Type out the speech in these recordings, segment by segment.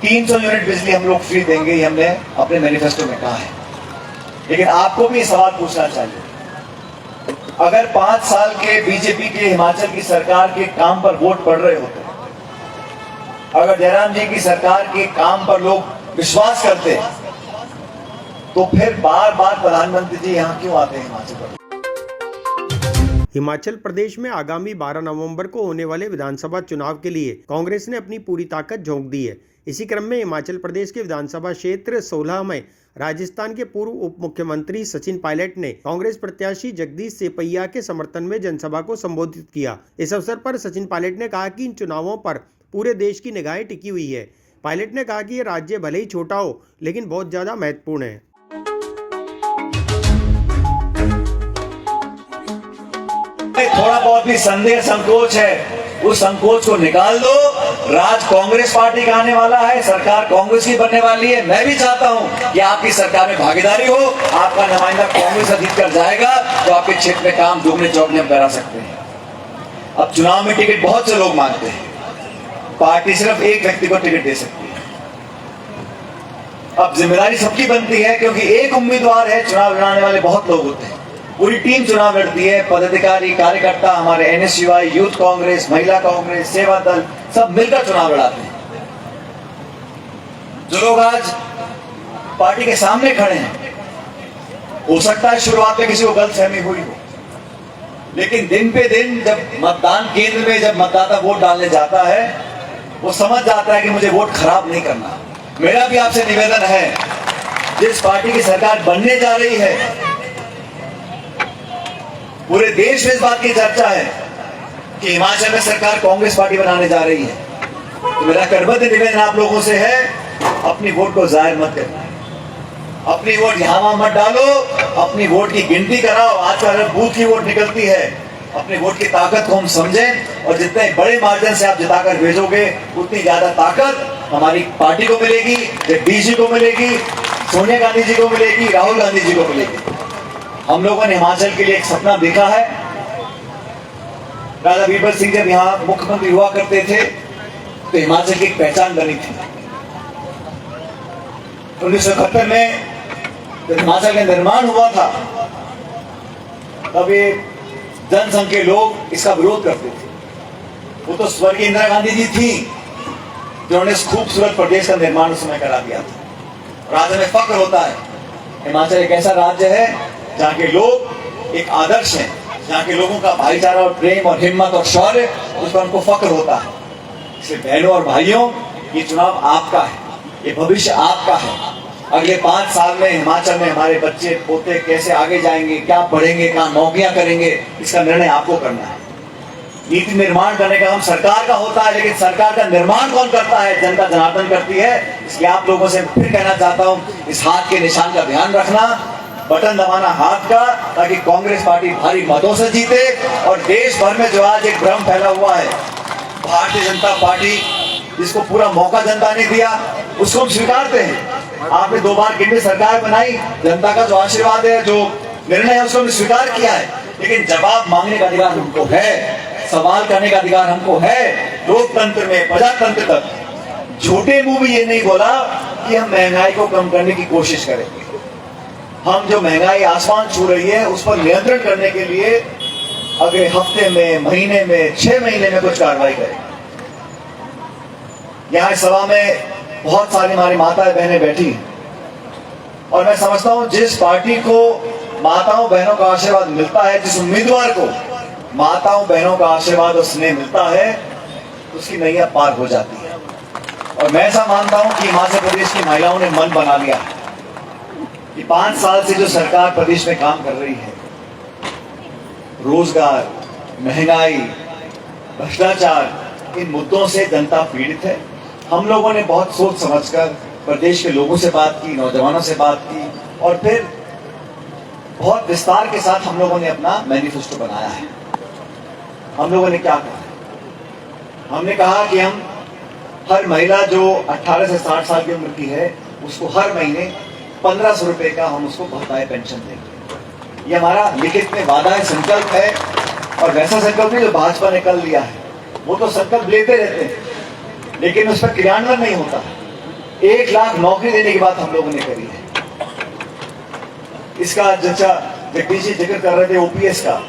300 unit बिजली हम लोग फ्री देंगे, ये हमने अपने मैनिफेस्टो में कहा है। लेकिन आपको भी सवाल पूछना चाहिए, अगर 5 साल के बीजेपी के हिमाचल की सरकार के काम पर वोट पड़ रहे होते, अगर जयराम जी की सरकार के काम पर लोग विश्वास करते, तो फिर बार बार प्रधानमंत्री जी यहाँ क्यों आते हैं हिमाचल प्रदेश? हिमाचल प्रदेश में आगामी 12 नवंबर को होने वाले विधानसभा चुनाव के लिए कांग्रेस ने अपनी पूरी ताकत झोंक दी है। इसी क्रम में हिमाचल प्रदेश के विधानसभा क्षेत्र 16 में राजस्थान के पूर्व उप मुख्यमंत्री सचिन पायलट ने कांग्रेस प्रत्याशी जगदीश सेपैया के समर्थन में जनसभा को संबोधित किया। इस अवसर पर सचिन पायलट ने कहा कि इन चुनावों पर पूरे देश की निगाहें टिकी हुई है। पायलट ने कहा कि ये राज्य भले ही छोटा हो, लेकिन बहुत ज्यादा महत्वपूर्ण है। थोड़ा बहुत भी संदेह संकोच है, उस संकोच को निकाल दो। राज कांग्रेस पार्टी का आने वाला है, सरकार कांग्रेस की बनने वाली है। मैं भी चाहता हूं कि आपकी सरकार में भागीदारी हो, आपका नुमाइंदा कांग्रेस अधिक कर जाएगा तो आपके क्षेत्र में काम दुगने चौगने हम करा सकते हैं। अब चुनाव में टिकट बहुत से लोग मांगते हैं, पार्टी सिर्फ एक व्यक्ति को टिकट दे सकती है। अब जिम्मेदारी सबकी बनती है, क्योंकि एक उम्मीदवार है, चुनाव लड़ाने वाले बहुत लोग होते हैं, पूरी टीम चुनाव लड़ती है। पदाधिकारी, कार्यकर्ता, हमारे एनएसयूआई, यूथ कांग्रेस, महिला कांग्रेस, सेवा दल, सब मिलकर चुनाव लड़ाते हैं। जो लोग आज पार्टी के सामने खड़े हैं, हो सकता है शुरुआत में किसी को गलतफहमी हुई हो, लेकिन दिन पे दिन जब मतदान केंद्र में जब मतदाता वोट डालने जाता है, वो समझ जाता है कि मुझे वोट खराब नहीं करना। मेरा भी आपसे निवेदन है, जिस पार्टी की सरकार बनने जा रही है, पूरे देश में इस बात की चर्चा है कि हिमाचल में सरकार कांग्रेस पार्टी बनाने जा रही है। तो मेरा करबद्ध निवेदन आप लोगों से है, अपनी वोट को जाहिर मत करना, अपनी वोट यहां वहां मत डालो, अपनी वोट की गिनती कराओ। आजकल बूथ की वोट निकलती है, अपनी वोट की ताकत को हम समझें, और जितने बड़े मार्जिन से आप जिताकर भेजोगे, उतनी ज्यादा ताकत हमारी पार्टी को मिलेगी, जगदीश जी को मिलेगी, सोनिया गांधी जी को मिलेगी, राहुल गांधी जी को मिलेगी। हम लोगों ने हिमाचल के लिए एक सपना देखा है। राजा बीरबल सिंह जब यहाँ मुख्यमंत्री हुआ करते थे, तो हिमाचल की एक पहचान बनी थी। 1971 में जब हिमाचल का निर्माण हुआ था, तब ये जनसंघ के लोग इसका विरोध करते थे। वो तो स्वर्गीय इंदिरा गांधी जी थी जिन्होंने इस खूबसूरत प्रदेश का निर्माण उस समय करा दिया था। राज्य में फक्र होता है, हिमाचल एक ऐसा राज्य है जहाँ के लोग एक आदर्श हैं, जहाँ के लोगों का भाईचारा और प्रेम और हिम्मत और शौर्य, उस पर उनको फक्र होता है। इसलिए बहनों और भाइयों, ये चुनाव आपका है, ये भविष्य आपका है। अगले 5 साल में हिमाचल में हमारे बच्चे पोते कैसे आगे जाएंगे, क्या पढ़ेंगे, कहाँ नौकरियां करेंगे, इसका निर्णय आपको करना है। नीति निर्माण करने का काम सरकार का होता है, लेकिन सरकार का निर्माण कौन करता है? जनता जनार्दन करती है। इसलिए आप लोगों से फिर कहना चाहता हूँ, इस हाथ के निशान का ध्यान रखना, बटन दबाना हाथ का, ताकि कांग्रेस पार्टी भारी मतों से जीते। और देश भर में जो आज एक भ्रम फैला हुआ है, भारतीय जनता पार्टी जिसको पूरा मौका जनता ने दिया, उसको हम स्वीकारते हैं। आपने 2 बार केंद्र सरकार बनाई, जनता का जो आशीर्वाद है, जो निर्णय है, उसको हमने स्वीकार किया है। लेकिन जवाब मांगने का अधिकार हमको है, सवाल करने का अधिकार हमको है। लोकतंत्र में, प्रजातंत्र तक झूठे मुंह भी ये नहीं बोला कि हम महंगाई को कम करने की कोशिश करेंगे। हम जो महंगाई आसमान छू रही है, उस पर नियंत्रण करने के लिए अगले हफ्ते में, महीने में, 6 महीने में कुछ कार्रवाई करेंगे। यहाँ इस सभा में बहुत सारी हमारी माताएं बहनें बैठी हैं, और मैं समझता हूं जिस पार्टी को माताओं बहनों का आशीर्वाद मिलता है, जिस उम्मीदवार को माताओं बहनों का आशीर्वाद और स्नेह मिलता है, उसकी नैया पार हो जाती है। और मैं ऐसा मानता हूं कि हिमाचल प्रदेश की महिलाओं ने मन बना लिया है कि 5 साल से जो सरकार प्रदेश में काम कर रही है, रोजगार, महंगाई, भ्रष्टाचार, इन मुद्दों से जनता पीड़ित है। हम लोगों ने बहुत सोच समझकर प्रदेश के लोगों से बात की, नौजवानों से बात की, और फिर बहुत विस्तार के साथ हम लोगों ने अपना मैनिफेस्टो बनाया है। हम लोगों ने क्या कहा? हमने कहा कि हम हर महिला जो 18 से 60 साल की उम्र की है, उसको हर महीने 1500 रुपए का हम उसको बकाया पेंशन देंगे। ये हमारा लिखित में वादा है, संकल्प है। और वैसा संकल्प नहीं जो भाजपा ने कल लिया है, वो तो संकल्प लेते रहते हैं, लेकिन उस पर क्रियान्वयन नहीं होता। 1 लाख नौकरी देने की बात हम लोगों ने करी है। इसका जगदीश जी जिक्र कर रहे थे ओपीएस का,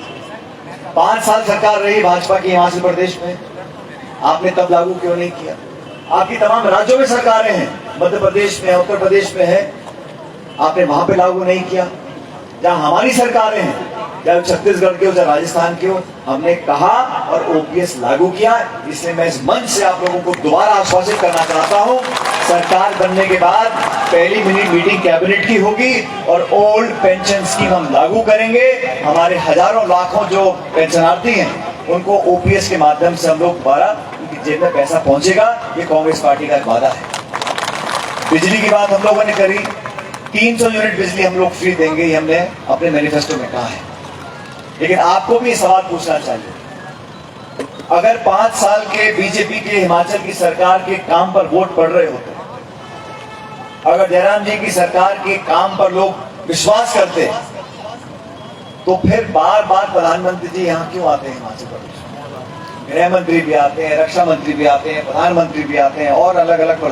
5 साल सरकार रही भाजपा की हिमाचल प्रदेश में, आपने तब लागू क्यों नहीं किया? आपकी तमाम राज्यों में सरकारें हैं, मध्य प्रदेश में, उत्तर प्रदेश में है, आपने वहां पे लागू नहीं किया। जहां हमारी सरकारें हैं, चाहे छत्तीसगढ़ के हो चाहे राजस्थान के हो, हमने कहा और ओपीएस लागू किया। इसलिए मैं इस मंच से आप लोगों को दोबारा आश्वासित करना चाहता हूं, सरकार बनने के बाद पहली मिनी मीटिंग कैबिनेट की होगी और ओल्ड पेंशन स्कीम हम लागू करेंगे। हमारे हजारों लाखों जो पेंशनार्थी हैं उनको ओपीएस के माध्यम से हम लोग दोबारा उनकी जेब में पैसा पहुंचेगा। ये कांग्रेस पार्टी का एक वादा है। बिजली की बात हम लोगों ने करी, 300 यूनिट बिजली हम लोग फ्री देंगे, ये हमने अपने मैनिफेस्टो में कहा है। लेकिन आपको भी सवाल पूछना चाहिए, अगर 5 साल के बीजेपी के हिमाचल की सरकार के काम पर वोट पड़ रहे होते, अगर जयराम जी की सरकार के काम पर लोग विश्वास करते, तो फिर बार बार प्रधानमंत्री जी यहाँ क्यों आते हैं हिमाचल प्रदेश में? गृह मंत्री भी आते हैं, रक्षा मंत्री भी आते हैं, प्रधानमंत्री भी आते हैं और अलग अलग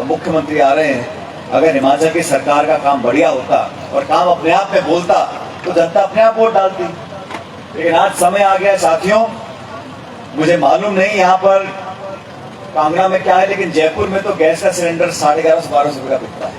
मुख्यमंत्री आ रहे हैं। अगर हिमाचल की सरकार का काम बढ़िया होता और काम अपने आप में बोलता तो जनता अपने आप वोट डालती। लेकिन आज समय आ गया साथियों, मुझे मालूम नहीं यहाँ पर कांगड़ा में क्या है, लेकिन जयपुर में तो गैस का सिलेंडर 1150 से 1200 रुपये का बिकता है।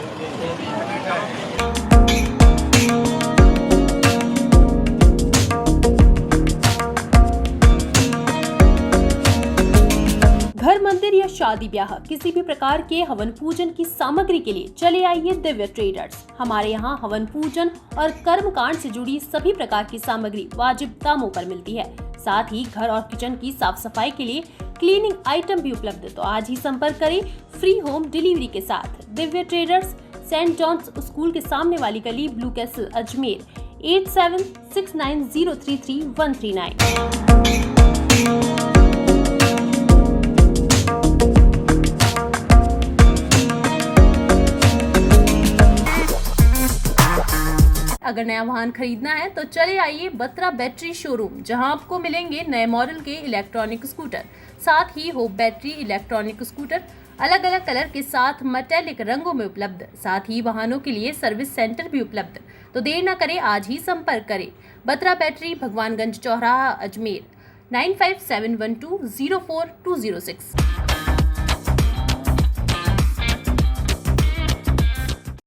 घर, मंदिर या शादी ब्याह किसी भी प्रकार के हवन पूजन की सामग्री के लिए चले आइए दिव्य ट्रेडर्स। हमारे यहाँ हवन पूजन और कर्म कांड से जुड़ी सभी प्रकार की सामग्री वाजिब दामों पर मिलती है। साथ ही घर और किचन की साफ सफाई के लिए क्लीनिंग आइटम भी उपलब्ध। तो आज ही संपर्क करें फ्री होम डिलीवरी के साथ। Divya traders, Saint Johns school के सामने वाली गली, ब्लू कैसल, अजमेर, 8769033139। अगर नया वाहन खरीदना है तो चले आइए बत्रा बैटरी शोरूम, जहां आपको मिलेंगे नए मॉडल के इलेक्ट्रॉनिक स्कूटर, साथ ही होप बैटरी इलेक्ट्रॉनिक स्कूटर अलग अलग कलर के साथ मेटेलिक रंगों में उपलब्ध। साथ ही वाहनों के लिए सर्विस सेंटर भी उपलब्ध। तो देर न करें, आज ही संपर्क करें। बत्रा बैटरी, भगवानगंज चौराहा, अजमेर, 9571204206।